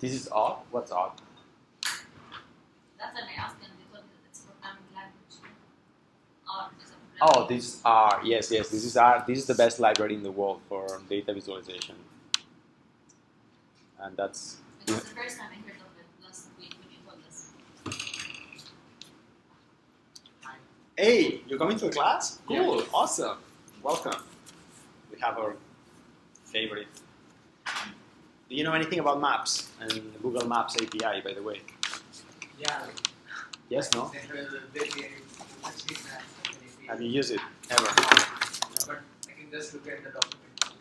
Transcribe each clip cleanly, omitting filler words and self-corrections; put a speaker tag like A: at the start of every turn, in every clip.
A: This is odd? What's odd?
B: That's when I asked them, they told me that it's a programming language. R is a programming
A: Oh, this is R. Yes, this is R. This is the best library in the world for data visualization. And that's...
B: It was the first time I heard of it last week when you told us.
A: Hey, you're coming to the class? Cool,
C: Yeah.
A: awesome. Welcome. We have our favorite. Do you know anything about maps and the Google Maps API, by the way?
C: Yeah.
A: Yes, no?
C: Actually,
A: Have you used it ever?
C: but I can just look at the document.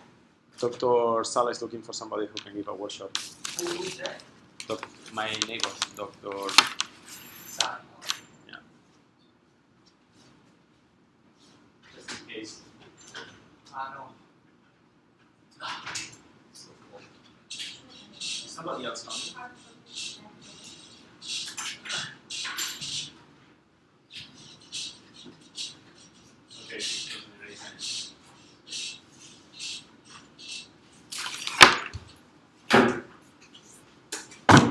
A: Dr. Sala is looking for somebody who can give a workshop.
C: Who is that?
A: My neighbor, Dr.
C: Sam.
A: Yeah. Just in case.
C: No.
A: So cool. Somebody else coming? Okay,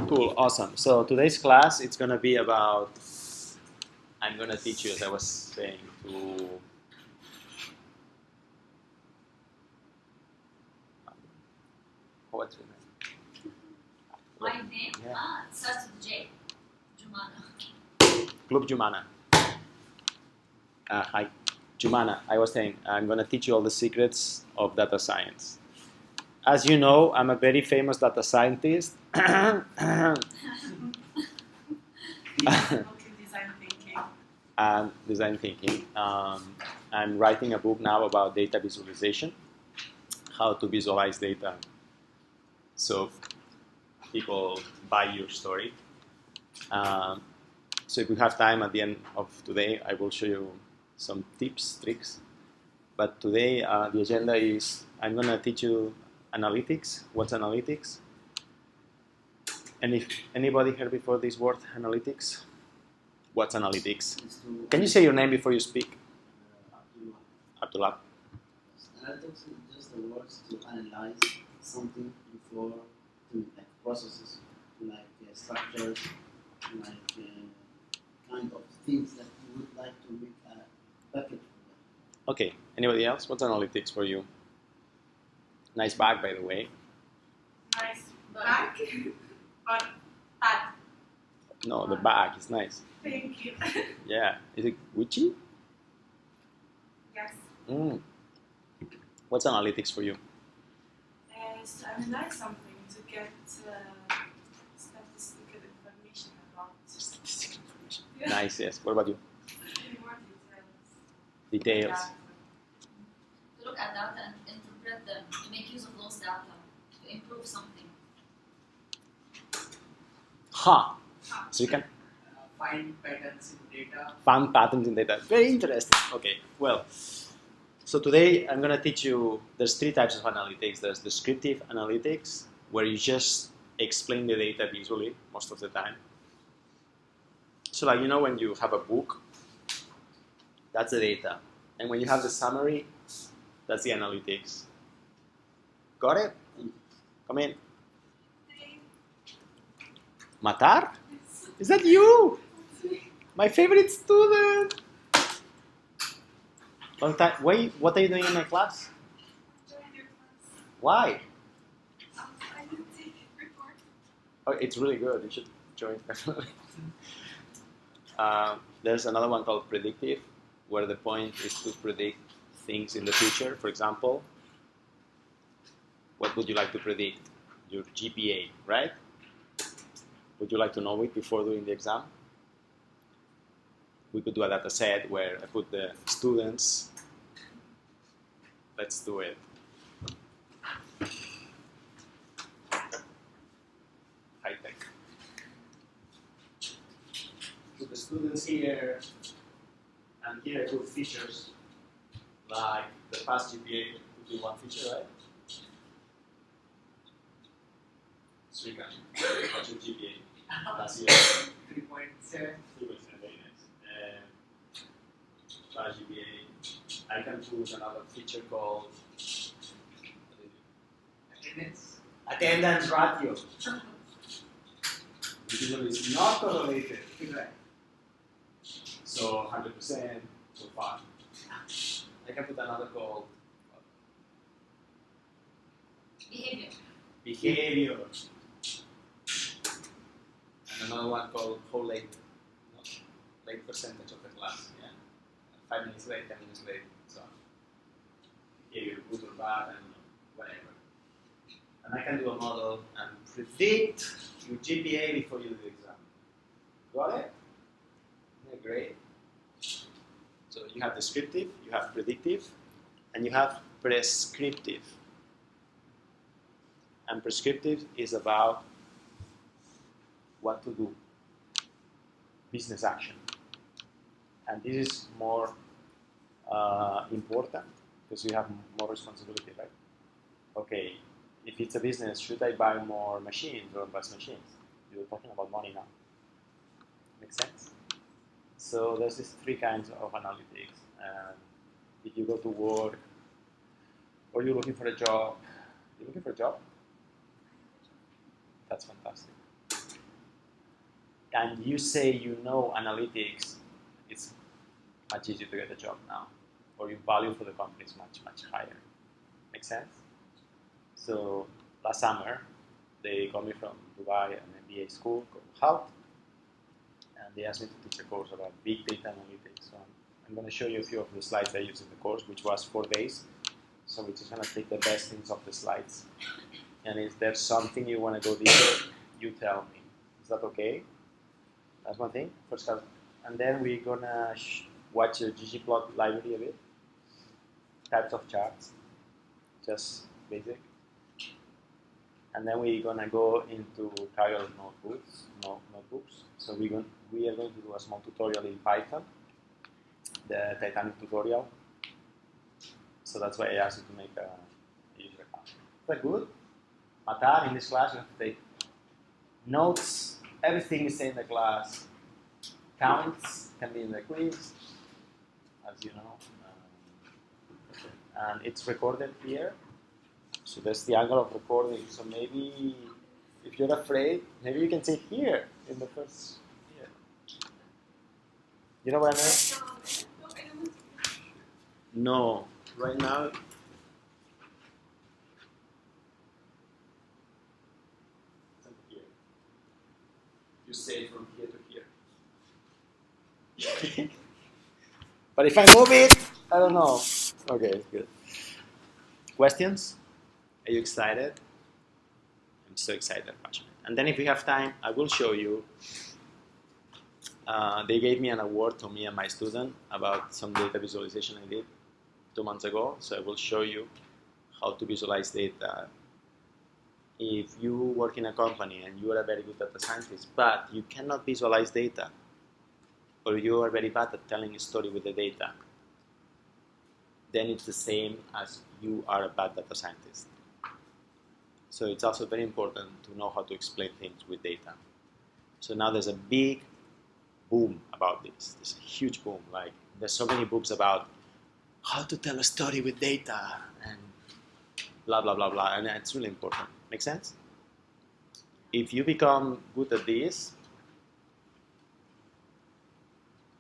A: cool, awesome. So today's class, it's going to be about, I'm going to teach you, as I was saying, to what's your name?
B: My name?
A: Yeah.
B: It starts with J. Jumana.
A: Club Jumana. Hi, Jumana. I was saying, I'm going to teach you all the secrets of data science. As you know, I'm a very famous data scientist.
D: Design thinking.
A: And design thinking. I'm writing a book now about data visualization, how to visualize data so people buy your story. So if we have time at the end of today, I will show you some tips, tricks. But today the agenda is I'm going to teach you analytics. What's analytics? And if anybody heard before this word, analytics? What's analytics? Can you say your name before you speak? Abdullah.
E: Analytics is just the words to analyze something before to like processes, like structures, like kind of things that you would like to make a bucket for.
A: Okay, anybody else? What's analytics for you? Nice bag, by the way.
D: Nice bag. But bad.
A: No, the bag is nice.
D: Thank you.
A: Yeah. Is it Gucci?
D: Yes.
A: What's analytics for you?
D: To analyze something to get statistical information about.
A: Statistical information.
D: Yeah.
A: Nice, yes. What about you?
D: More details.
A: Details.
B: To look at data and interpret them, to make use of those data, to improve something.
A: Ha! So you can
C: Find patterns in data.
A: find patterns in data. Very interesting. Okay, well, so today I'm going to teach you, there's three types of analytics. There's descriptive analytics, where you just explain the data visually most of the time. So like, you know, when you have a book, that's the data. And when you have the summary, that's the analytics. Got it? Come in. Matar? Is that you? My favorite student. Long time. Wait, what are you doing in my class? Why?
D: I didn't take it before.
A: Oh, it's really good. You should join definitely. There's another one called predictive, where the point is to predict things in the future. For example, what would you like to predict? Your GPA, right? Would you like to know it before doing the exam? We could do a data set where I put the students. Let's do it. High tech. Put the students here, and here I put features, like the past GPA would be one feature, right? So you can watch your GPA last year.
C: 3.7.
A: 3%, very nice. Past GPA. I can put another feature called
C: Attendance.
A: attendance ratio. Usually it's not correlated.
C: Right.
A: So 100% so far. I can put another called
B: Behavior.
A: behavior. And another one called whole late. No, late percentage of the class. Yeah. 5 minutes late, 10 minutes late, so on. Behavior, good or bad, and whatever. And I can do a model and predict your GPA before you do the exam. Got it? Yeah, great. So you have descriptive, you have predictive, and you have prescriptive. And prescriptive is about what to do, business action. And this is more important because you have more responsibility, right? Okay, if it's a business, should I buy more machines or less machines? You're talking about money now. Make sense? So there's these 3 kinds of analytics. And if you go to work or you're looking for a job, you're looking for a job? That's fantastic. And you say you know analytics, it's much easier to get a job now. Or your value for the company is much, much higher. Make sense? So last summer, they called me from Dubai, an MBA school called HALT, and they asked me to teach a course about big data analytics. So I'm going to show you a few of the slides I used in the course, which was 4 days. So we're just going to take the best things of the slides. And if there's something you want to go deeper, you tell me. Is that okay? That's one thing. First class. And then we're going to watch your ggplot library a bit. Types of charts. Just basic. And then we're going to go into Kaggle notebooks. So we are going to do a small tutorial in Python, the Titanic tutorial. So that's why I asked you to make a user account. Is that good? Matar, in this class, you have to take notes. Everything is in the class. Counts can be in the quiz, as you know. And it's recorded here. So that's the angle of recording. So maybe, if you're afraid, maybe you can sit here in the first. Here. You know what I mean? No. Right now. Here. You say from here to here. But if I move it, I don't know. Okay, good. Questions? Are you excited? I'm so excited and passionate. And then if we have time, I will show you. They gave me an award to me and my student about some data visualization I did 2 months ago. So I will show you how to visualize data. If you work in a company and you are a very good data scientist, but you cannot visualize data, or you are very bad at telling a story with the data, then it's the same as you are a bad data scientist. So it's also very important to know how to explain things with data. So now there's a big boom about this. There's a huge boom. Like there's so many books about how to tell a story with data and blah, blah, blah, blah. And it's really important. Make sense? If you become good at this,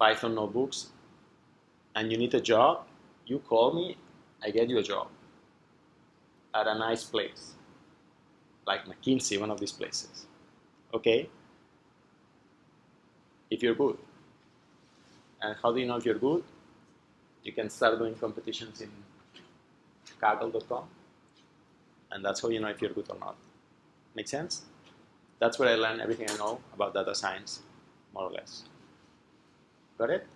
A: Python notebooks, and you need a job, you call me, I get you a job at a nice place, like McKinsey, one of these places. Okay? If you're good. And how do you know if you're good? You can start doing competitions in Kaggle.com, and that's how you know if you're good or not. Make sense? That's where I learned everything I know about data science, more or less. Got it?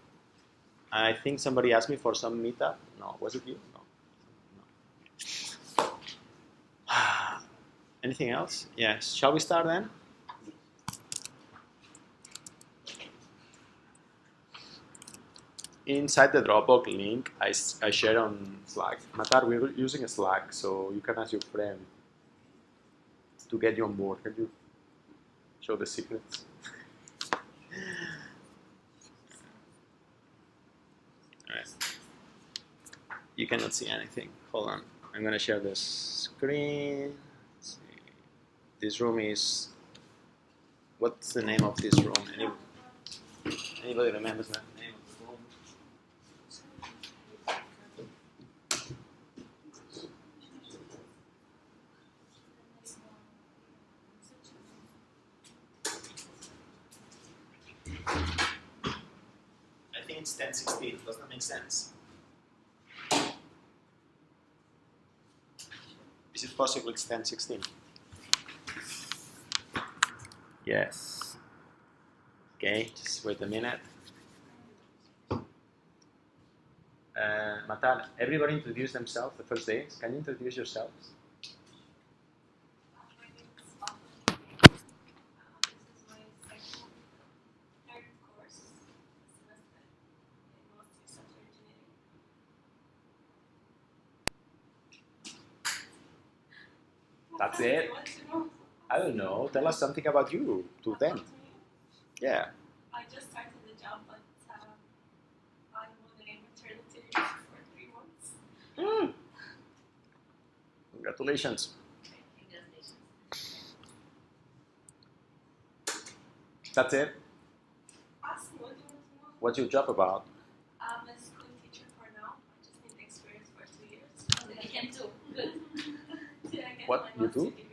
A: I think somebody asked me for some meetup. No, was it you? No. Anything else? Yes. Shall we start then? Inside the Dropbox link, I share on Slack. Matar, we're using a Slack, so you can ask your friend to get you on board. Can you show the secrets? Alright. You cannot see anything. Hold on. I'm going to share this screen. Let's see. This room is What's the name of this room? Anybody remembers the name of the room? I think it's 1016. Does that make sense? Is it possible it's 1016? Yes. Okay, just wait a minute. Matal, everybody introduce themselves the first day. Can you introduce yourselves?
D: My name is Papa. This is my third course semester in mostly software engineering.
A: That's
D: What else do
A: it?
D: you want to know?
A: I don't know. Tell us something about you to them.
D: About me?
A: Yeah.
D: I just started the job, but I'm on a maternity leave for 3 months.
A: Congratulations.
B: Congratulations.
A: That's it.
D: Ask me, what do you want to know?
A: What's your job about?
D: I'm a school teacher for now. I just need experience for 2 years.
B: So we can do. Good.
D: Till I get
A: What
D: my
A: you
D: master
A: do?
D: degrees.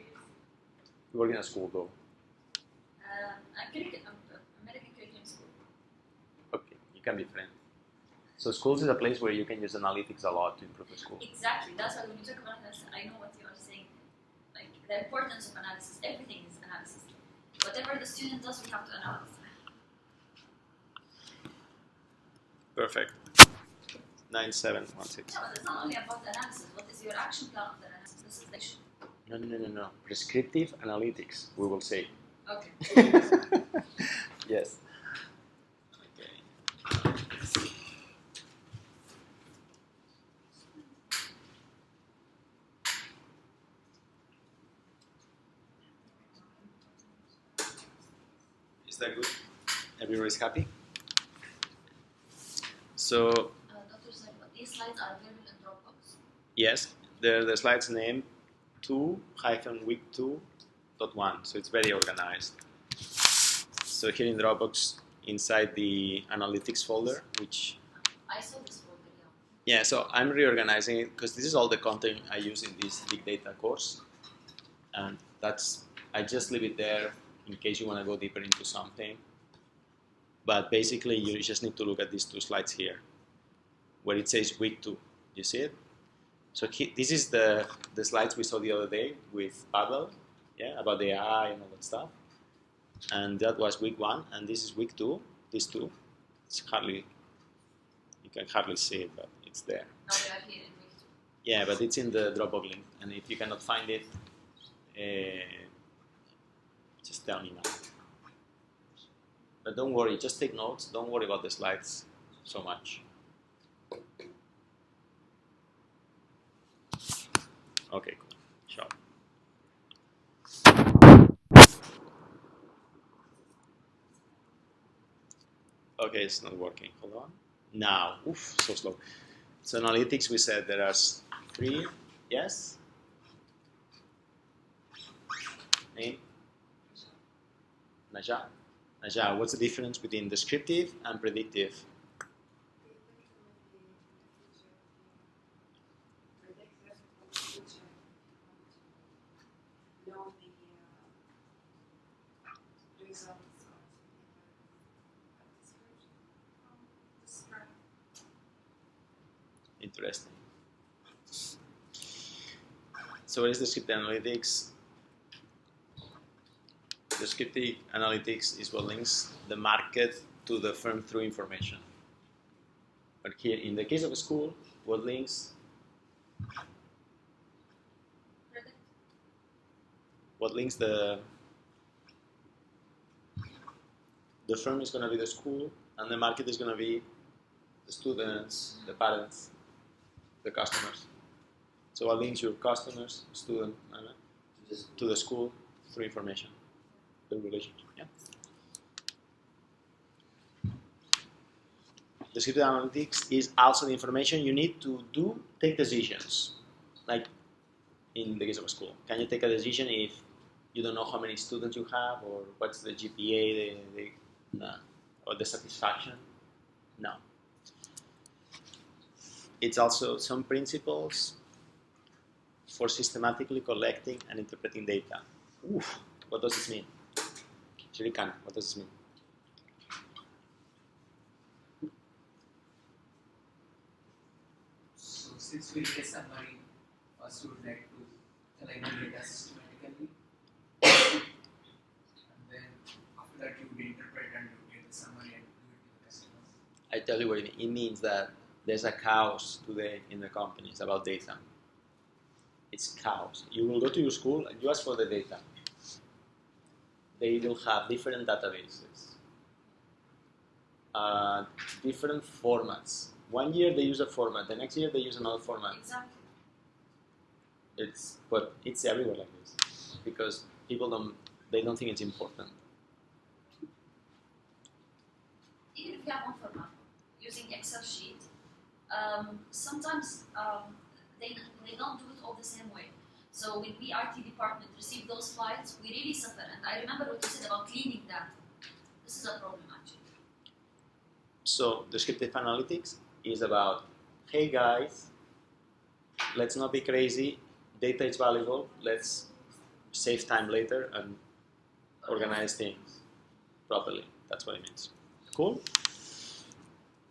A: You work in a school though.
B: American Curriculum School.
A: Okay, you can be friends. So schools is a place where you can use analytics a lot to improve the school.
B: Exactly. That's why when you talk about analysis, I know what you are saying. Like the importance of analysis. Everything is analysis. Whatever the student does, we have to analyze.
A: Perfect. 9716.
B: No, but it's not only about the analysis. What is your action plan of the analysis? This is the issue.
A: No. Prescriptive analytics, we will say.
B: Okay.
A: Yes. Okay. Is that good? Everybody's happy? So,
B: Dr. Said, these slides are available in Dropbox.
A: yes, the slides name 2-week2.1, so it's very organized. So here in Dropbox, inside the analytics folder, which,
B: I saw this folder, yeah.
A: yeah, so I'm reorganizing it because this is all the content I use in this big data course. And I just leave it there in case you want to go deeper into something. But basically, you just need to look at these 2 slides here, where it says week 2. You see it? So this is the slides we saw the other day with Kaggle, yeah, about the AI and all that stuff. And that was week 1, and this is week 2. These 2, you can hardly see it, but it's there.
B: Now we are here in week 2.
A: Yeah, but it's in the Dropbox link, and if you cannot find it, just tell me now. But don't worry, just take notes. Don't worry about the slides so much. Okay, cool. Sure. Okay, it's not working. Hold on. Now, oof, so slow. So analytics, we said there are 3. Yes? Name? Najah. Najah, what's the difference between descriptive and predictive? Interesting. So what is descriptive analytics? Descriptive analytics is what links the market to the firm through information. But here, in the case of a school, what links?
B: Predict.
A: What links the firm is going to be the school, and the market is going to be the students, the parents, the customers. So what links your customers, student, to the school through information, the relationship. Yeah. Descriptive analytics is also the information you need to take decisions. Like in the case of a school, can you take a decision if You don't know how many students you have, or what's the GPA, or the satisfaction. No. It's also some principles for systematically collecting and interpreting data. Oof, what does this mean? Shirikan, what does this mean?
C: So since we get a summary, first we would like to collect the data systematically, and then after that you would interpret and you get the summary and give it to the customers.
A: I tell you what it means. It means that there's a chaos today in the companies about data. It's chaos. You will go to your school and you ask for the data. They will have different databases, different formats. One year they use a format, the next year they use another format.
B: Exactly.
A: But it's everywhere like this because people don't think it's important.
B: Even if you have one format, using Excel sheet, sometimes they don't do it all the same way. So when we IT department receive those files, we really suffer. And I remember what you said about cleaning data. This is a problem actually.
A: So descriptive analytics is about, hey guys, let's not be crazy. Data is valuable. Let's save time later and organize things properly. That's what it means. Cool?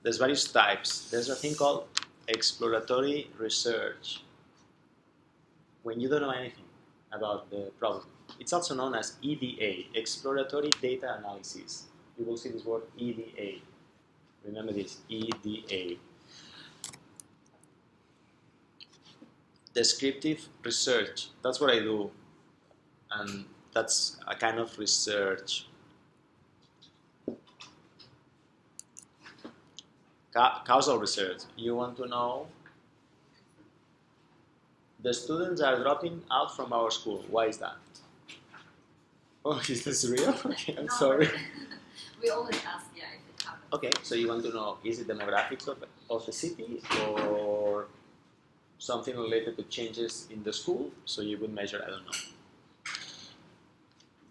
A: There's various types. There's a thing called exploratory research. When you don't know anything about the problem. It's also known as EDA, exploratory data analysis. You will see this word EDA. Remember this, EDA. Descriptive research, that's what I do. And that's a kind of research. Causal research, you want to know the students are dropping out from our school. Why is that? Oh, is this real? Okay, I'm
B: No,
A: sorry.
B: We always ask, yeah, if it happens.
A: Okay, so you want to know, is it demographics of the city or something related to changes in the school? So you would measure, I don't know,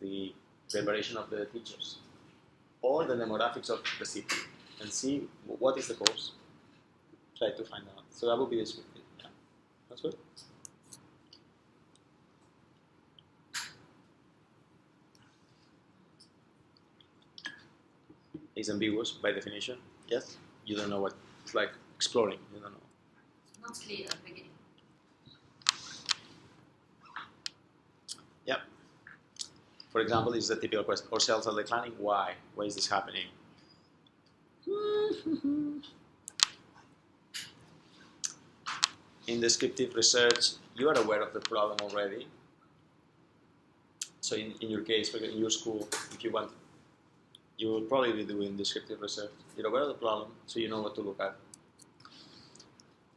A: the preparation of the teachers or the demographics of the city and see what is the course. Try to find out. So that would be descriptive. Yeah, that's good. Is ambiguous by definition. Yes, you don't know what it's like exploring. You don't know.
B: Not clear at the beginning.
A: Yep. For example, this is a typical question. Our sales are declining. Why? Why is this happening? In descriptive research, you are aware of the problem already. So in your case, for in your school, if you want, you will probably be doing descriptive research. You're aware of the problem, so you know what to look at.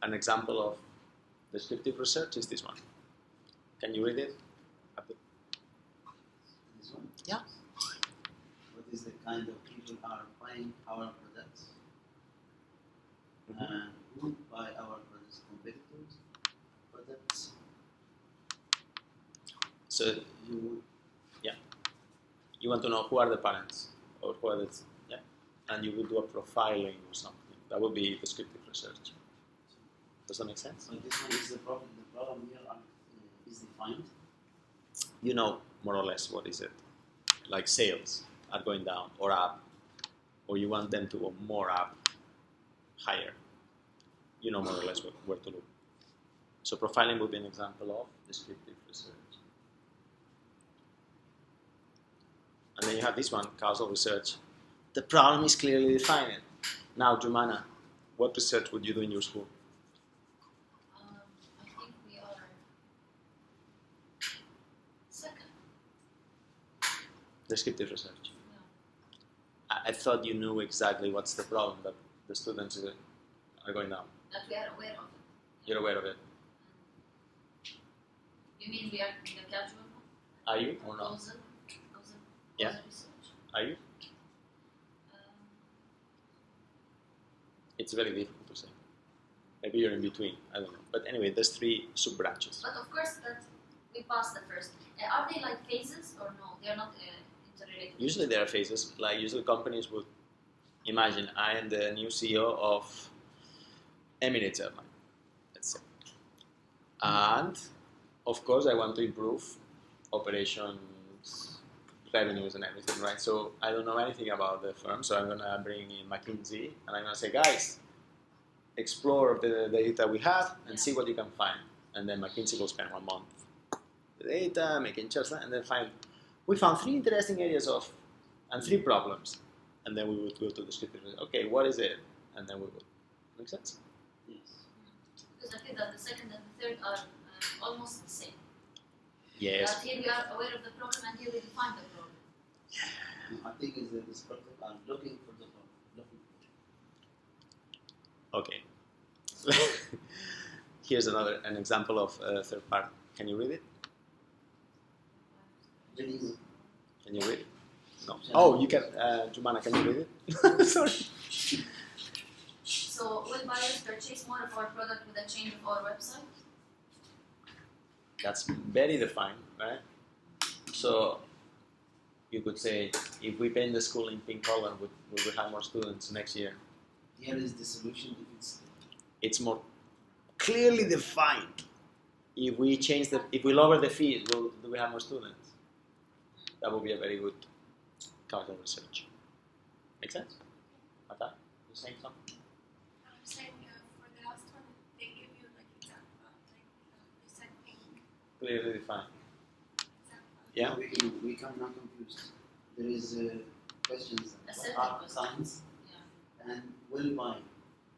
A: An example of descriptive research is this one. Can you read it?
E: This one?
A: Yeah.
E: What is the kind of people are buying our products? And who buy our products? Competitors? Products?
A: So you want to know who are the parents or who are the, and you will do a profiling or something. That would be descriptive research. Does that make sense?
E: So this one is the problem. The problem here is defined.
A: You know more or less what is it. Like sales are going down or up, or you want them to go more up, higher. You know more or less where to look. So profiling would be an example of descriptive research. And then you have this one, causal research. The problem is clearly defined. Now, Jumana, what research would you do in your school?
B: I think we are second.
A: Descriptive research.
B: No.
A: I thought you knew exactly what's the problem that the students are going down.
B: That we are aware of it.
A: You're aware of it.
B: You mean we are in the casual one?
A: Are you or not? Yeah.
B: Research.
A: Are you? It's very difficult to say. Maybe you're in between. I don't know. But anyway, there's 3 sub-branches.
B: But of course, that We passed the first. Are they like phases or no? They are not interrelated.
A: Usually there are phases. Like usually companies would imagine I am the new CEO of Emirates Airline, let's say, and of course I want to improve operations, revenues, and everything, right? So I don't know anything about the firm, so I'm gonna bring in McKinsey and I'm gonna say, guys, explore the data we have and see what you can find. And then McKinsey will spend 1 month the data, making charts, and then we found 3 interesting areas and 3 problems. And then we would go to the descriptive. Okay, what is it? And then we would. Make sense?
E: Yes.
B: Because I think that the second and the third are almost the same.
A: Yes.
B: But here we are aware of the problem and here we define the problem.
E: No, I think it's the descriptive. I'm looking for the problem.
A: Okay. Here's an example of a third part. Can you read it?
E: Reading.
A: Can you read it? No. Oh, you can. Jumana, can you read it? Sorry.
B: So, will buyers purchase more of our product with a change of our website?
A: That's very defined, right? So you could say, if we paint the school in pink color, we will have more students next year.
E: Here is the solution. If
A: It's more clearly defined. If we lower the fee, do we have more students? That would be a very good Kaggle research. Make sense? Okay. You saying something?
D: I'm saying for the last one, they give you like example, like you said pink
A: Clearly defined.
D: example.
A: Yeah.
E: we come not confused. There is questions
B: A certain
E: about
B: question.
E: science
B: Yeah.
E: and will buy.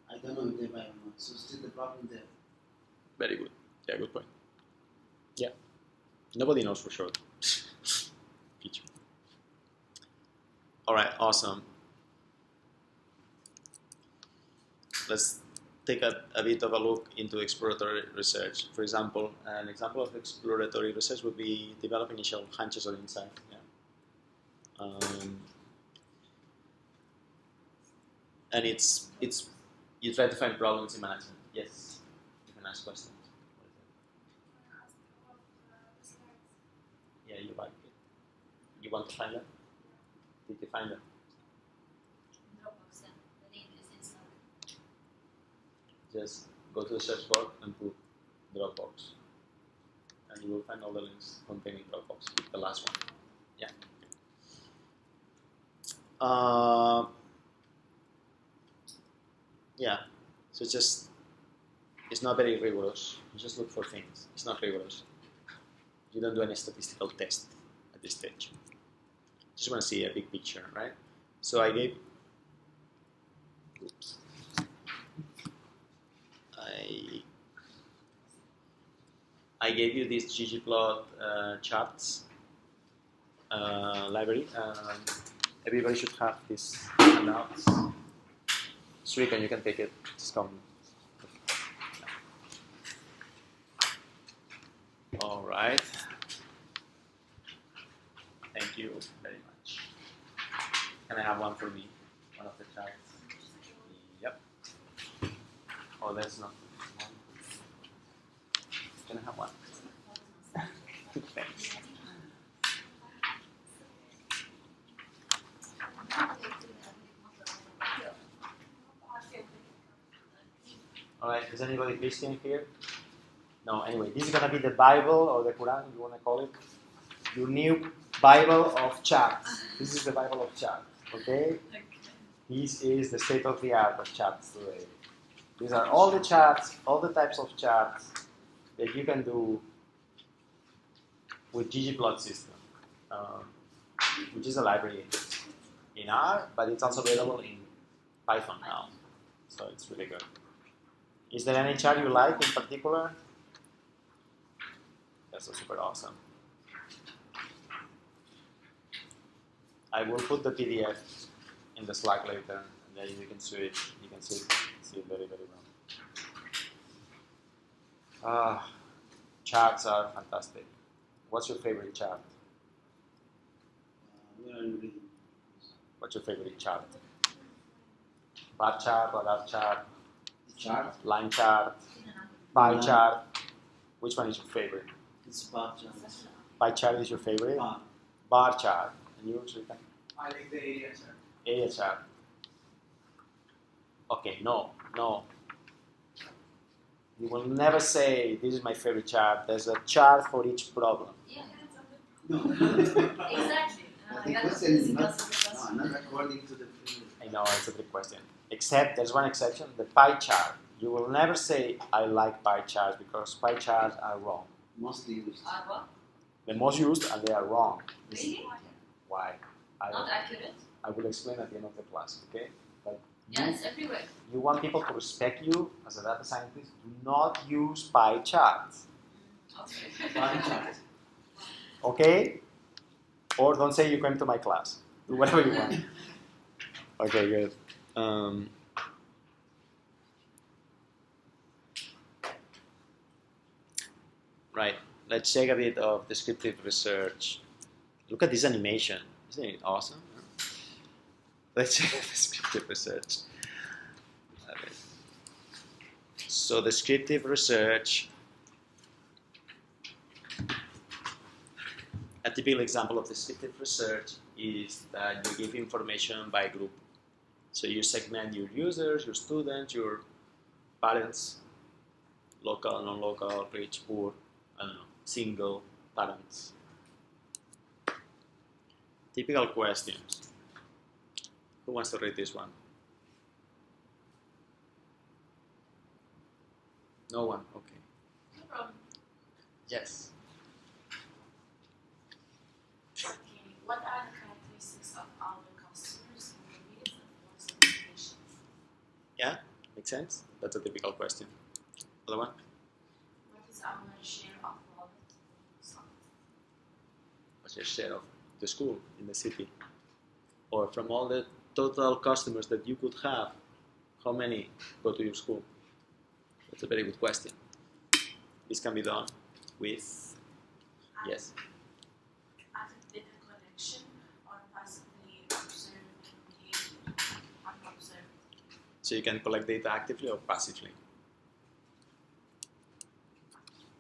E: I don't know if they buy or not. So still the problem there.
A: Very good. Yeah, good point. Yeah. Nobody knows for sure. Feature. All right, awesome. Let's take a bit of a look into exploratory research. For example, an example of exploratory research would be develop initial hunches or insight. Yeah. And it's you try to find problems in management. Yes, you can ask questions. Yeah, you like it. You want to find them? Did you find them?
B: Dropbox, yeah. The link is inside.
A: Just go to the search bar and put Dropbox, and you will find all the links containing Dropbox. The last one. Yeah. Yeah. So it's not very rigorous. You just look for things. It's not rigorous. You don't do any statistical test at this stage. Just want to see a big picture, right? So I gave. Oops. I gave you this ggplot charts library. Everybody should have this handouts. Srikan, you can take it. Just come. All right. Thank you very much. Can I have one for me? One of the charts. Yep. Oh, there's not one. Can I have one? Thanks. All right. Is anybody Christian here? No. Anyway, this is gonna be the Bible or the Quran, if you wanna call it. Your new Bible of charts. This is the Bible of charts. Okay. This is the state of the art of charts today. These are all the charts, all the types of charts that you can do with ggplot system, which is a library in R, but it's also available in Python now. So it's really good. Is there any chart you like in particular? That's super awesome. I will put the PDF in the Slack later, and then you can see it. You can see it very, very well. Charts are fantastic. What's your favorite chart?
E: Where are you reading?
A: What's your favorite chart? Bar chart, ladder chart,
E: The chart.
A: line chart, pie chart. Which one is your favorite?
E: It's bar charts.
A: Pie chart is your favorite?
E: Bar.
A: Bar chart. And you, Srikanth?
C: I like the area chart.
A: Area chart. Okay, no. You will never say, this is my favorite chart. There's a chart for each problem.
B: Yeah,
E: No.
B: exactly.
E: But the
B: That was
E: question is
B: the
E: not,
B: question.
E: not according to the field.
A: I know, it's a trick question. Except, there's one exception, the pie chart. You will never say, I like pie charts, because pie charts are wrong.
E: Mostly used.
B: What?
A: The most used, and they are wrong.
B: Really?
A: Why?
B: Not accurate?
A: I will explain at the end of the class, okay? But
B: Yeah, it's everywhere.
A: you want people to respect you as a data scientist, do not use pie charts,
B: Okay.
E: Bar chart.
A: okay? Or don't say you came to my class. Do whatever you want. Okay, good. Right, let's check a bit of descriptive research. Look at this animation. Isn't it awesome? Let's check descriptive research. Okay. So descriptive research, a typical example of descriptive research is that you give information by group. So you segment your users, your students, your parents, local, non-local, rich, poor, I don't know, single, parents. Typical questions. Who wants to read this one? No one? Okay.
B: No problem.
D: Okay,
A: Yes.
D: what are the characteristics of our customers in the needs and wants of education?
A: Yeah? Makes sense? That's a typical question. Other one?
D: What is our share of wallet socket?
A: What's your share of the school in the city? Or from all the total customers that you could have, how many go to your school? That's a very good question. This can be done with, yes.
D: Active data collection or passively observed behavior, unobserved.
A: So you can collect data actively or passively.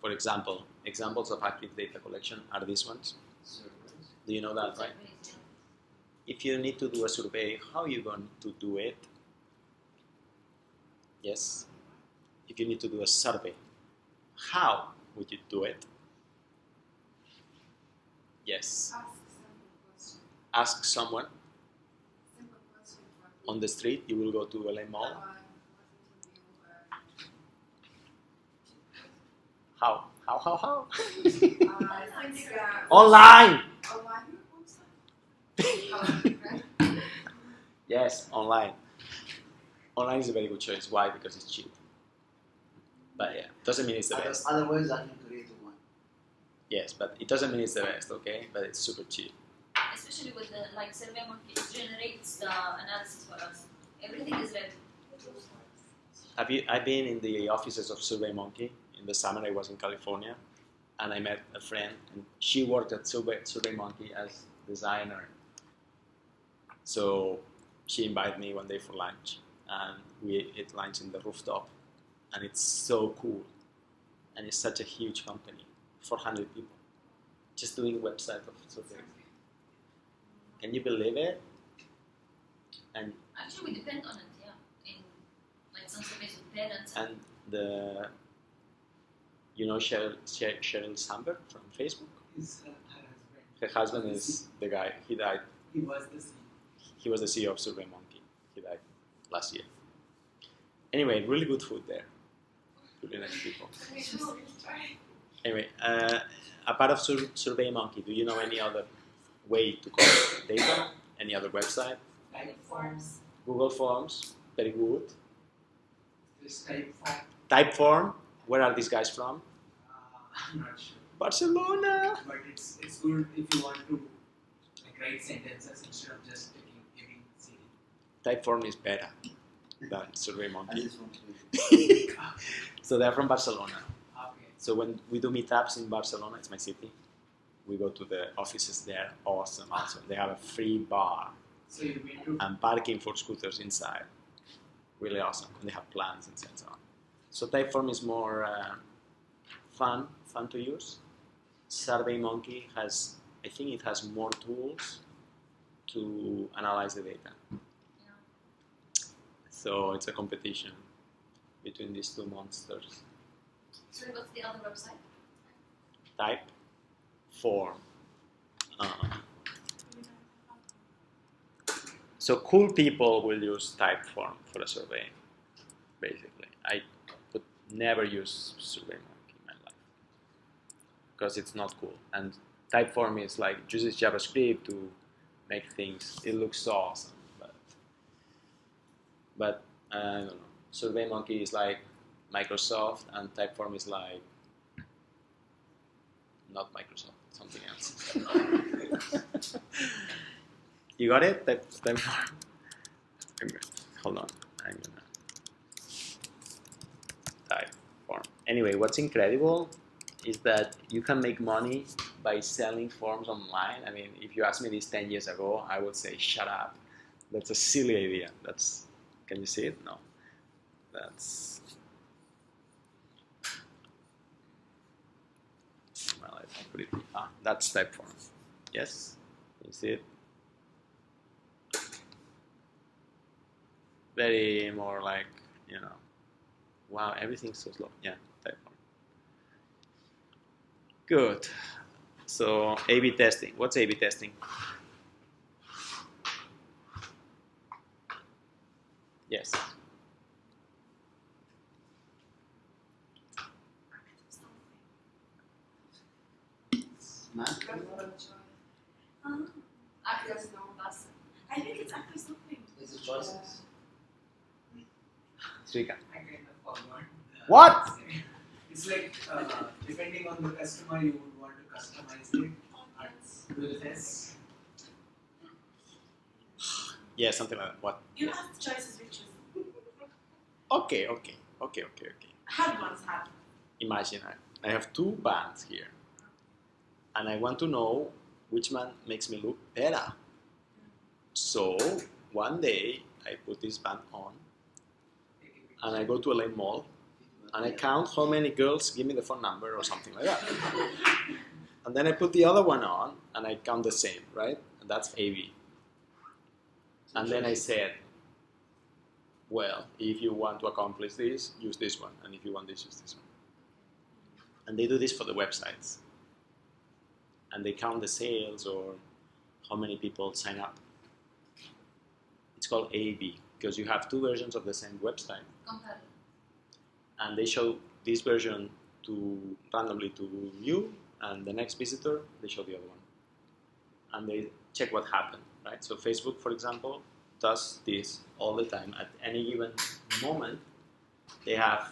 A: For example, examples of active data collection are these ones.
E: Surveys.
A: Do you know that, right? If you need to do a survey, how are you going to do it? Yes. If you need to do a survey, how would you do it? Yes. Ask someone on the street. You will go to LA Mall. How? How? Online! Yes, online. Online is a very good choice. Why? Because it's cheap. But yeah, doesn't mean it's the best.
E: Otherwise, I can create one.
A: Yes, but it doesn't mean it's the best, okay? But it's super cheap.
B: Especially with the SurveyMonkey, it generates the analysis for us. Everything is ready.
A: I've been in the offices of SurveyMonkey. In the summer, I was in California, and I met a friend, and she worked at SurveyMonkey as designer. So she invited me one day for lunch, and we ate lunch in the rooftop, and it's so cool, and it's such a huge company, 400 people, just doing website of surveys. Can you believe it? And
B: Actually, we depend on it, yeah. In like some surveys with parents.
A: and the, you know Sheryl Sandberg from Facebook?
C: Her husband.
A: Her husband is the guy. He died.
C: He was the CEO.
A: He was the CEO of SurveyMonkey. He died last year. Anyway, really good food there. Really nice people. Anyway, apart of SurveyMonkey, do you know any other way to collect data? Any other website?
C: Type forms.
A: Google Forms, very good.
C: This type form.
A: Typeform, where are these guys from?
C: I'm not sure.
A: Barcelona.
C: But it's good if you want to like write sentences instead of just taking every city.
A: Typeform is better than
E: And
A: SurveyMonkey.
E: this one too.
A: So they're from Barcelona.
C: Okay.
A: So when we do meetups in Barcelona, it's my city, we go to the offices there. Awesome. They have a free bar
C: So you've been to
A: and parking for scooters inside. Really awesome. And they have plans and so on. So Typeform is more fun to use. SurveyMonkey has, I think it has more tools to analyze the data.
B: Yeah.
A: So it's a competition between these two monsters.
B: Sorry, what's the other website?
A: Type, form. So cool people will use Typeform for a survey, basically. I would never use SurveyMonkey in my life because it's not cool. And Typeform is like uses JavaScript to make things. It looks awesome, but I don't know. SurveyMonkey is like Microsoft, and Typeform is like not Microsoft, something else. You got it? Typeform. Hold on. I'm gonna Typeform. Anyway, what's incredible is that you can make money by selling forms online. I mean, if you asked me this 10 years ago, I would say, shut up. That's a silly idea. That's, can you see it? No. That's, well, I put it, that's Typeform. Yes? Can you see it? Very more like, you know, wow, everything's so slow. Yeah, Typeform. Good. So A/B testing. What's A/B testing? Yes.
E: Math?
B: Actors know that's
D: I think it's active something.
E: Is it choices?
A: Srika.
C: I kind of forgot.
A: What?
C: It's like depending on the customer, you would want to customize it and do the test.
A: Yeah, something like that. What?
D: You have choices which is
A: Okay.
D: hard ones have.
A: Imagine I have two bands here, and I want to know which one makes me look better. So one day I put this band on, and I go to LA Mall, and I count how many girls give me the phone number or something like that. And then I put the other one on, and I count the same, right? And that's A/B. And then I said, well, if you want to accomplish this, use this one. And if you want this, use this one. And they do this for the websites. And they count the sales or how many people sign up. It's called A/B because you have two versions of the same website.
B: competitive.
A: And they show this version randomly to you, and the next visitor, they show the other one. And they check what happened, right? So Facebook, for example, does this all the time. At any given moment, they have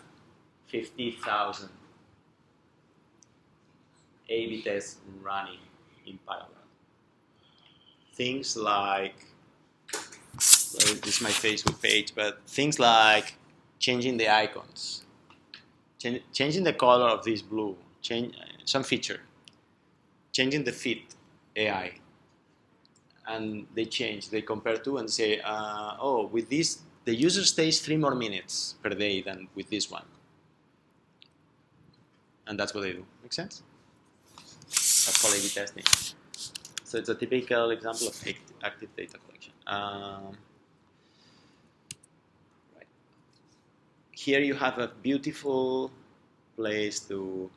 A: 50,000 A/B tests running in parallel. Things like, well, this is my Facebook page, but things like changing the icons, changing the color of this blue, some feature, changing the fit AI. And they compare two and say, oh, with this, the user stays 3 more minutes per day than with this one. And that's what they do. Make sense? That's called A/B testing. So it's a typical example of active data collection. Right. Here you have a beautiful place to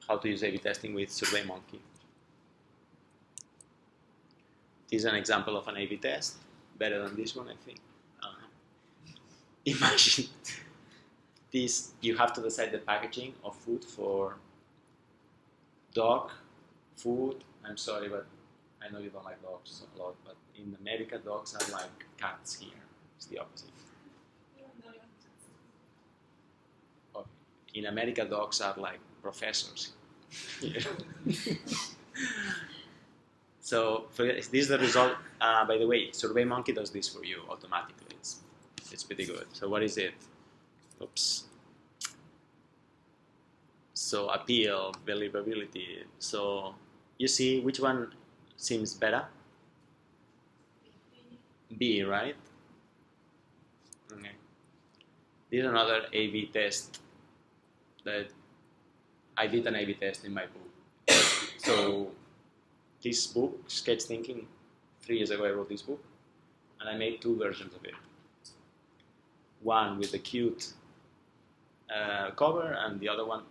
A: how to use A/B testing with SurveyMonkey. This is an example of an A/B test, better than this one, I think. Imagine this, you have to decide the packaging of food for dog food. I'm sorry, but I know you don't like dogs a lot, but in America, dogs are like cats here. It's the opposite. Okay. In America, dogs are like professors here. So this is the result. By the way, SurveyMonkey does this for you automatically. It's pretty good. So what is it? Oops. So appeal, believability. So you see which one seems better? B, right? Okay. This is another A/B test that I did an A/B test in my book. So this book, Sketch Thinking, 3 years ago I wrote this book, and I made 2 versions of it. One with the cute cover, and the other one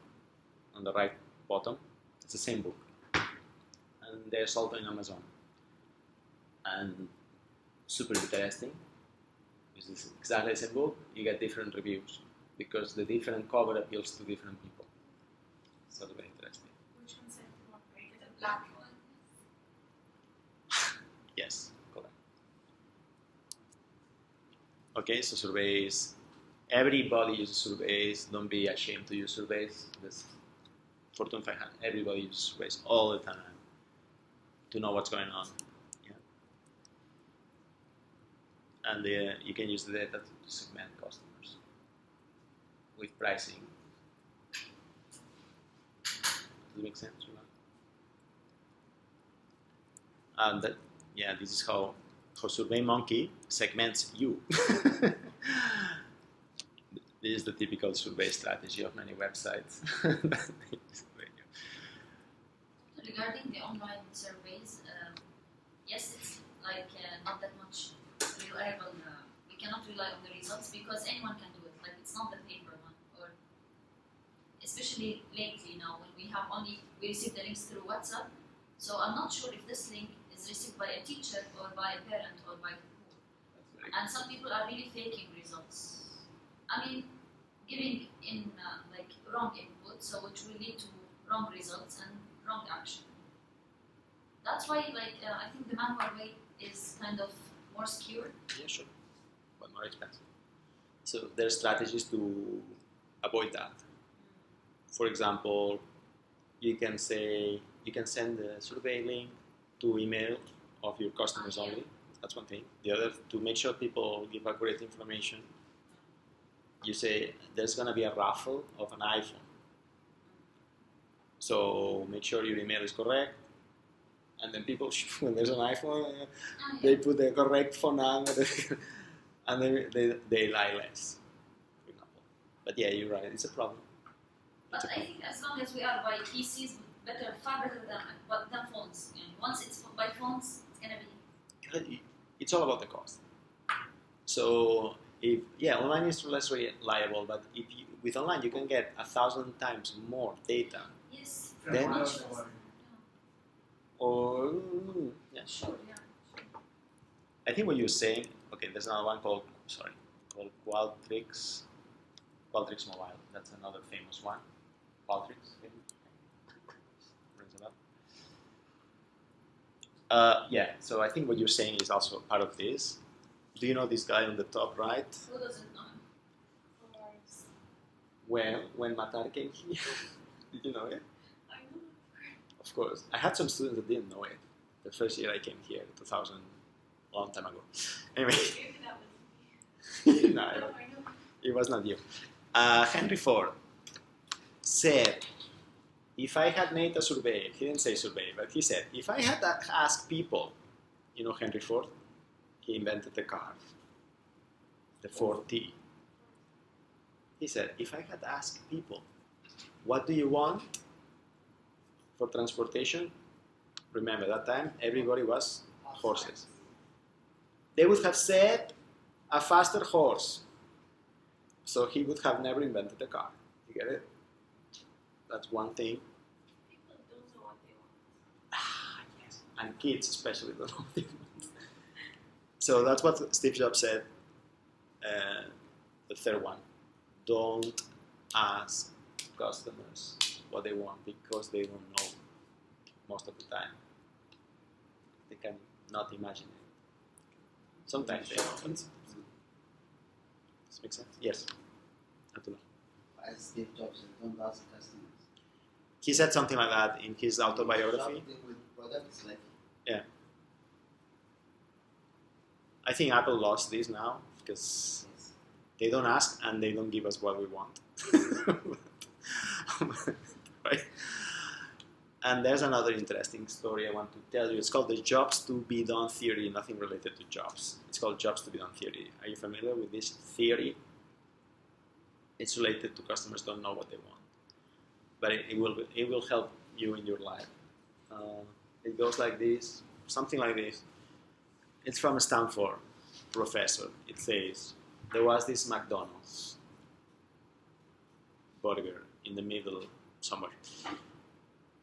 A: on the right bottom. It's the same book, and they're sold on Amazon. And super interesting. This is exactly the same book. You get different reviews because the different cover appeals to different people. So very interesting.
D: Which one's it more rated? The black one.
A: Yes, correct. Okay, so surveys. Everybody uses surveys. Don't be ashamed to use surveys. This Fortune 500. Everybody uses surveys all the time to know what's going on. Yeah. And you can use the data to segment customers with pricing. Does it make sense? And that, yeah, this is how SurveyMonkey segments you. This is the typical survey strategy of many websites.
B: Regarding the online surveys, yes, it's like not that much reliable. We cannot rely on the results because anyone can do it. Like it's not the paper one, or especially lately now when we receive the links through WhatsApp. So I'm not sure if this link is received by a teacher or by a parent or by who. And some people are really faking results. I mean, giving in like wrong input, so which will lead to wrong results and wrong action. That's why, like, I think the manual way is kind of more skewed.
A: Yeah, sure, but more expensive. So there are strategies to avoid that. For example, you can send the survey link to email of your customers only. That's one thing. The other, to make sure people give accurate information, you say there's going to be a raffle of an iPhone. So make sure your email is correct. And then people, when there's an iPhone, they put the correct phone number and they lie less, for example. But yeah, you're right, it's a problem.
B: But I think as long as we are by PCs, far better than phones. And once it's by phones, it's going to be...
A: It's all about the cost. So, online is less reliable, but with online you can get 1,000 times more data.
B: Yes.
A: Then-
B: much less.
A: Or, yeah.
B: Sure, yeah.
A: I think what you're saying, okay, there's another one called Qualtrics Mobile. That's another famous one. Qualtrics. Rings a bell. Yeah, so I think what you're saying is also part of this. Do you know this guy on the top right?
B: Who doesn't know?
A: Well, when Matar came here, did you know it?
D: I know.
A: Of course. I had some students that didn't know it. The first year I came here, 2000, a long time ago. Anyway.
D: Maybe that was me.
A: No,
D: I know.
A: it was not you. Henry Ford said, if I had made a survey, he didn't say survey, but he said, if I had asked people, you know Henry Ford? He invented the car, the Ford T. He said, if I had asked people, what do you want for transportation? Remember, that time everybody was horses. They would have said a faster horse. So he would have never invented a car. You get it? That's one thing.
D: People don't know what they want.
A: Yes. And kids especially don't know what they want. So that's what Steve Jobs said. The third one. Don't ask customers what they want because they don't know most of the time. They can not imagine it. Sometimes they know. But does this make sense? Yes. Abdullah.
E: As Steve Jobs said, don't ask customers.
A: He said something like that in his autobiography.
E: Shopping with products like
A: Yeah. I think Apple lost this now because
E: yes.
A: they don't ask and they don't give us what we want. Right? And there's another interesting story I want to tell you. It's called the jobs to be done theory, nothing related to jobs. It's called jobs to be done theory. Are you familiar with this theory? It's related to customers don't know what they want. But it will help you in your life. It goes like this, something like this. It's from a Stanford professor. It says, there was this McDonald's burger in the middle somewhere.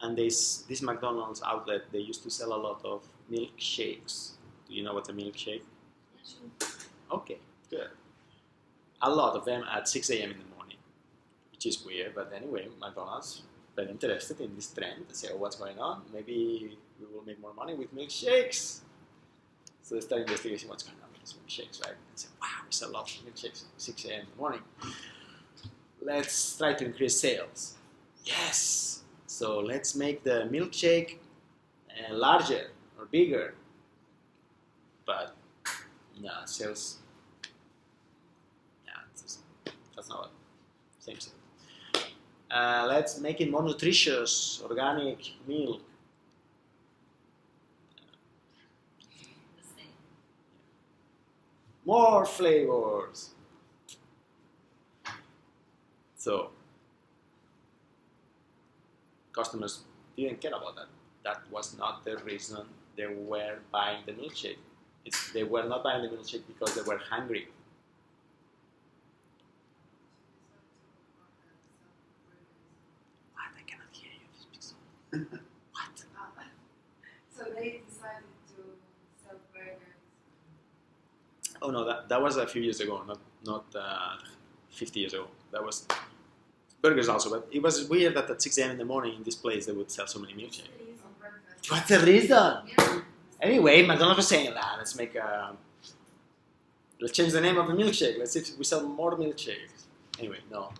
A: And this McDonald's outlet, they used to sell a lot of milkshakes. Do you know what a milkshake?
B: Yeah, sure.
A: Okay, good. A lot of them at 6 a.m. in the morning, which is weird, but anyway, McDonald's very interested in this trend. They say, oh, what's going on? Maybe we will make more money with milkshakes. So they start investigating what's going on with these milkshakes, right? And say, wow, we sell a lot of milkshakes at 6 a.m. in the morning. Let's try to increase sales. Yes! So let's make the milkshake larger or bigger. But no, sales, that's not what same thing. Let's make it more nutritious, organic milk.
B: The same.
A: More flavors. So customers didn't care about that. That was not the reason they were buying the milkshake. They were not buying the milkshake because they were hungry. What? I cannot hear you. Speak so. What?
D: So they decided to sell burgers.
A: Oh no, that was a few years ago, not 50 years ago. That was burgers also, but it was weird that at 6 a.m. in the morning in this place they would sell so many milkshakes.
D: On breakfast.
A: What's the reason?
B: Yeah.
A: Anyway, McDonald's was saying that let's change the name of the milkshake. Let's see if we sell more milkshakes. Anyway, no.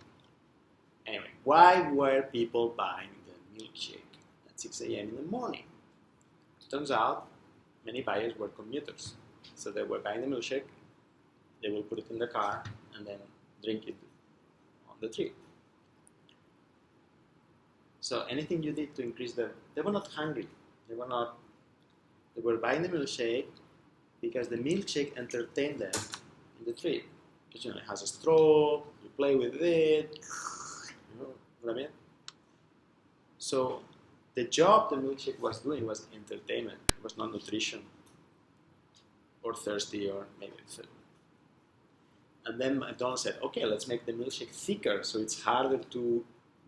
A: Anyway, why were people buying the milkshake at 6 a.m. in the morning? Turns out many buyers were commuters. So they were buying the milkshake, they will put it in the car, and then drink it on the trip. So anything you did to increase they were not hungry. They were buying the milkshake because the milkshake entertained them in the trip. Because it has a straw, you play with it, you know what I mean? So the job the milkshake was doing was entertainment. It was not nutrition or thirsty or maybe food. And then McDonald's said, okay, let's make the milkshake thicker so it's harder to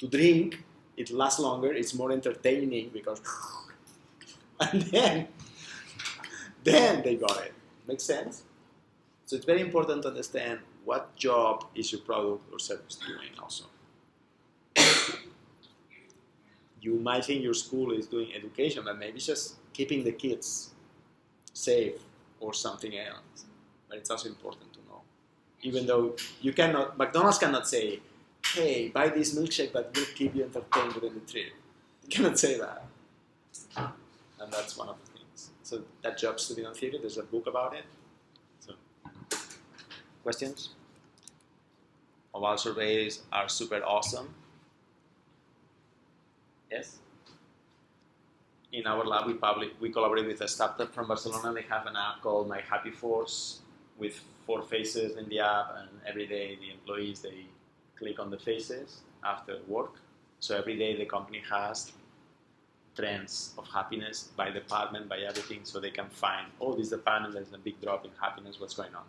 A: drink, it lasts longer, it's more entertaining because and then they got it. Makes sense? So it's very important to understand what job is your product or service doing also. You might think your school is doing education, but maybe it's just keeping the kids safe or something else. But it's also important to know. Even though McDonald's cannot say, hey, buy this milkshake that will keep you entertained during the trip. You cannot say that. And that's one of the things. So that job studied on theory, there's a book about it. So, questions? Mobile surveys are super awesome. Yes? In our lab, we collaborate with a startup from Barcelona. They have an app called My Happy Force with 4 faces in the app, and every day the employees, they click on the faces after work. So every day the company has trends of happiness by department, by everything, so they can find, oh, this department, there's a big drop in happiness, what's going on?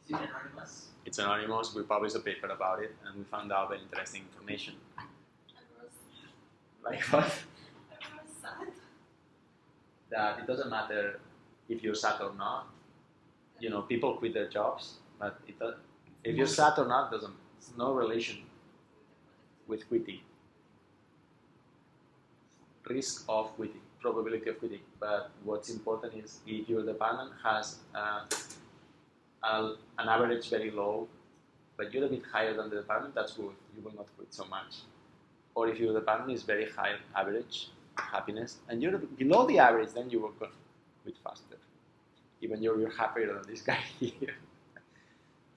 C: Is it anonymous?
A: It's anonymous. We published a paper about it, and we found out very interesting information. Like what?
D: Everyone's sad.
A: That it doesn't matter if you're sad or not. You know, people quit their jobs, but if you're sad or not, there's no relation with quitting. Risk of quitting, probability of quitting. But what's important is if your department has an average very low, but you're a bit higher than the department, that's good. You will not quit so much. Or if your department is very high average happiness, and you're below the average, then you will quit faster. Even you're happier than this guy here.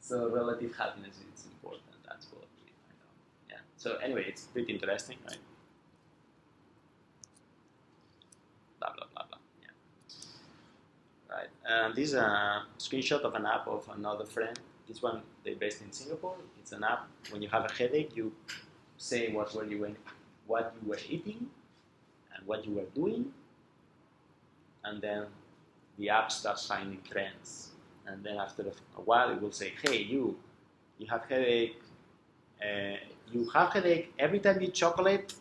A: So relative happiness is important. That's what we find out. Yeah. So anyway, it's pretty interesting, right? Blah blah blah blah. Yeah. Right. And this is a screenshot of an app of another friend. This one they're based in Singapore. It's an app. When you have a headache, you say what you were eating, what you were doing, and then the app starts finding trends. And then after a while, it will say, hey, you have headache. You have headache every time you chocolate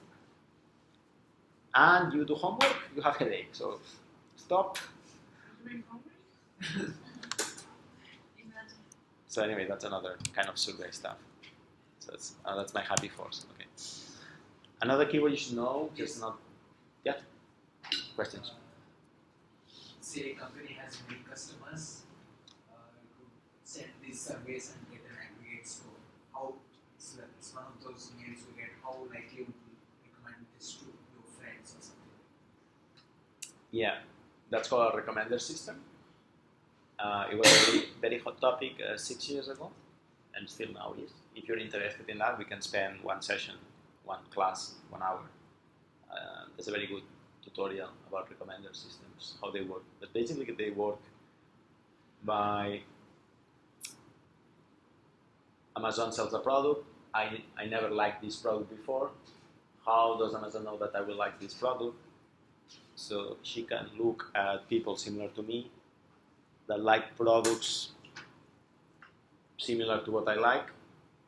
A: and you do homework, you have headache. So stop.
D: Doing homework? Imagine.
A: So anyway, that's another kind of survey stuff. So that's my happy force. Okay. Another keyword you should know, just not. Yeah. Questions.
C: Say a company has many customers, you could send these surveys and get an aggregate score. How it's one of those mails you get. How likely would you recommend this to your friends or something?
A: Yeah, that's called a recommender system. It was a very hot topic 6 years ago, and still now is. If you're interested in that, we can spend one session, one class, 1 hour. There's a very good tutorial about recommender systems, how they work. But basically they work by Amazon sells a product. I never liked this product before. How does Amazon know that I will like this product? So she can look at people similar to me that like products similar to what I like,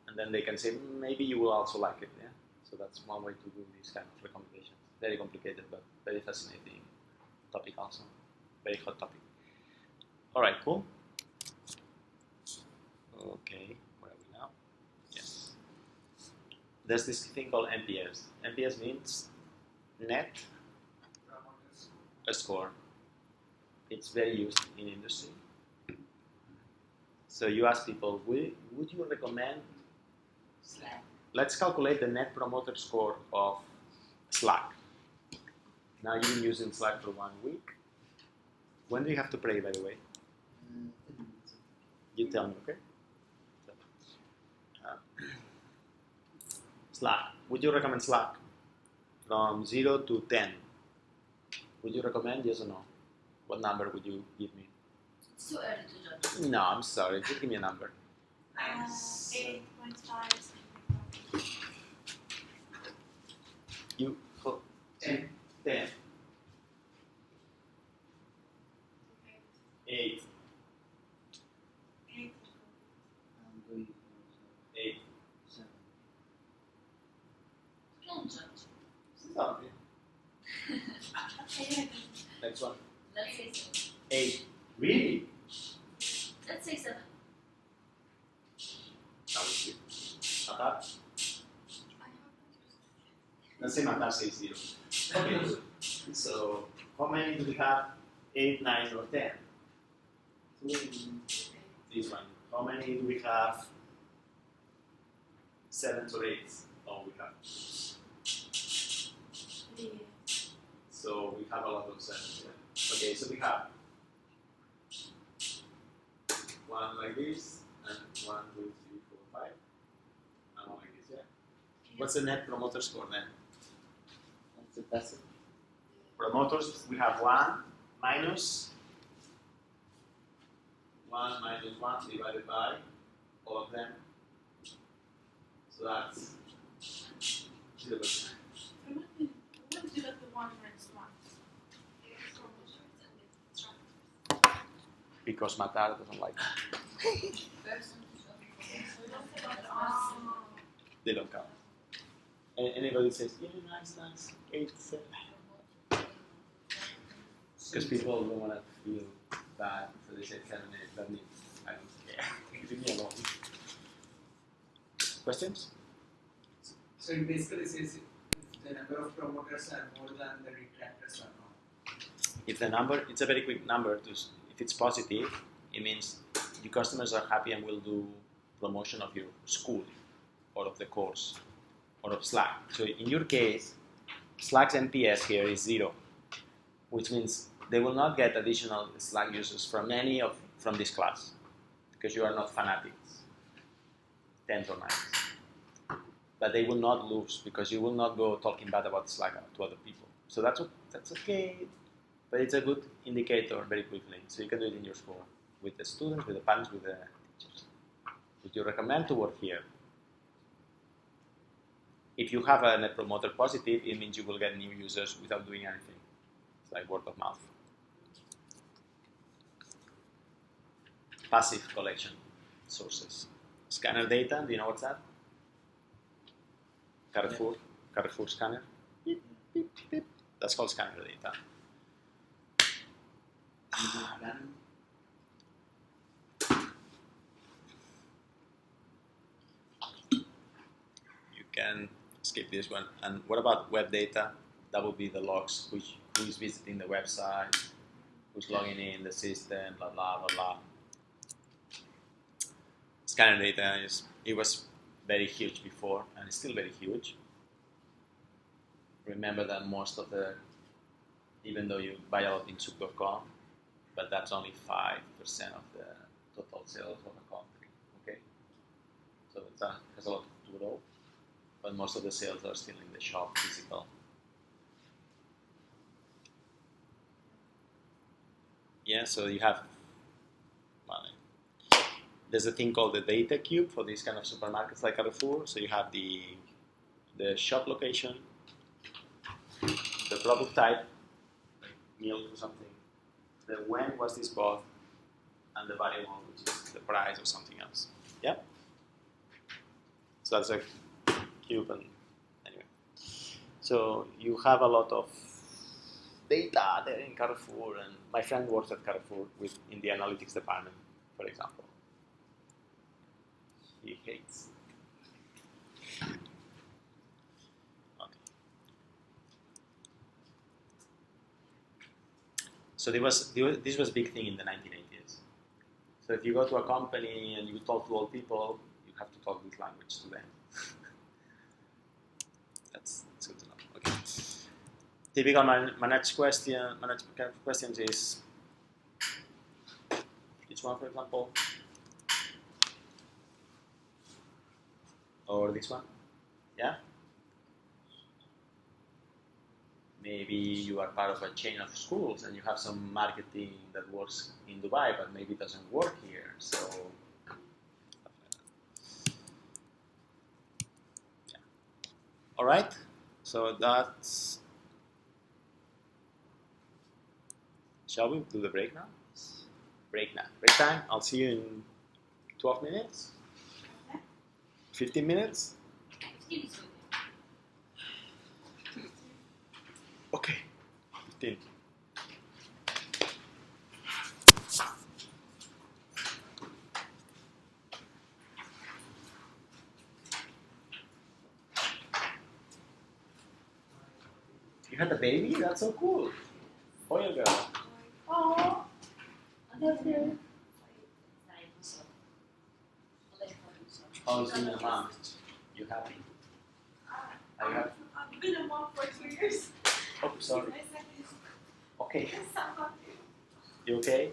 A: and then they can say, maybe you will also like it. Yeah. So that's one way to do these kind of recommendations. Very complicated, but very fascinating topic also. Very hot topic. All right, cool. Okay, where are we now? Yes. There's this thing called NPS. NPS means net a score. It's very used in industry. So you ask people, would you recommend Slack? Let's calculate the net promoter score of Slack. Now you've been using Slack for 1 week. When do you have to pray, by the way?
E: 10 minutes.
A: You tell me, okay? Slack. Would you recommend Slack? From 0 to 10. Would you recommend, yes or no? What number would you give me?
B: It's too early to judge.
A: No, I'm sorry. Just give me a number.
D: 8.5.
A: You 10. 10. 8.
D: 8.
E: I'm going for
A: 8.
E: 7.
B: You can judge.
A: Something.
D: Okay.
A: Next one.
B: Let's say 7.
A: 8. Really?
B: Let's say 7.
A: That was good. Matar?
D: I haven't used it.
A: Let's say Matar says 0. Okay. So, how many do we have? 8, 9, or 10? This one. How many do we have? 7s or 8s? Oh, we have.
D: Yeah.
A: So we have a lot of 7s here. Okay, so we have one like this, and 1, 2, 3, 4, 5, and one like this, yeah? What's the net promoter score then?
E: That's the passive.
A: Promoters, we have 1 minus 1 divided by all of them. So that's 0%.
D: I wouldn't do that the 1 minus 1. It's promotions and it's structures.
A: Because Matar doesn't like it. They don't count. And anybody says, yeah, nice, 8, 7. Because people don't want to feel bad, so they say 7, 8. That means I don't care. Leave me alone. Questions?
C: So it basically says if the number of promoters are more than the retractors or not.
A: If the number, it's a very quick number. If it's positive, it means your customers are happy and will do promotion of your school or of the course or of Slack. So in your case, Slack's NPS here is 0, which means they will not get additional Slack users from this class because you are not fanatics, 10s or 9s. But they will not lose because you will not go talking bad about Slack to other people. So that's okay, but it's a good indicator very quickly. So you can do it in your score with the students, with the parents, with the teachers. Would you recommend to work here? if you have a net promoter positive, it means you will get new users without doing anything. It's like word of mouth. Passive collection sources. Scanner data, do you know what's that? Carrefour scanner. Beep, beep, beep. That's called scanner data. You can skip this one. And what about web data? That would be the logs, who is visiting the website, who's logging in the system, blah blah blah blah. Scanner data it was very huge before, and it's still very huge. Remember that most of even though you buy a lot in soup.com, but that's only 5% of the total sales of a country. Okay, so that has a lot to grow, but most of the sales are still in the shop, physical. Yeah, so you have. There's a thing called the data cube for these kind of supermarkets like Carrefour. So you have the shop location, the product type, like milk or something, the when was this bought, and the variable, which is the price or something else. Yeah? So that's a cube. And anyway, so you have a lot of data there in Carrefour, and my friend works at Carrefour in the analytics department, for example. He hates. Okay. So this was a big thing in the 1980s. So if you go to a company and you talk to old people, you have to talk this language to them. That's good to know. Okay. Typical managed questions is this one, for example. Or this one, yeah? Maybe you are part of a chain of schools and you have some marketing that works in Dubai, but maybe it doesn't work here. So, yeah. All right. So that's. Shall we do the break now? Break now. Break time. I'll see you in 12 minutes. 15 minutes?
B: 15 is
A: Okay. 15. You had a baby? That's so cool. Boy or girl?
B: Oh, okay.
A: How's being a mom? You happy? Are you happy?
D: I've been a mom for 2 years.
A: Oh, sorry.
D: My second is
A: Okay.
D: so happy.
A: You okay?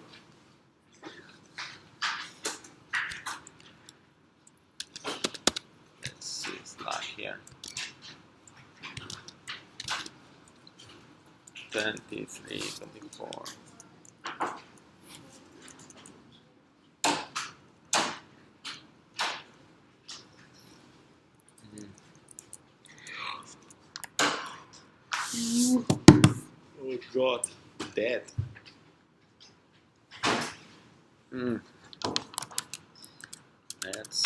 A: Let's see, it's not here. 23, 24. Oh God, dead. Let's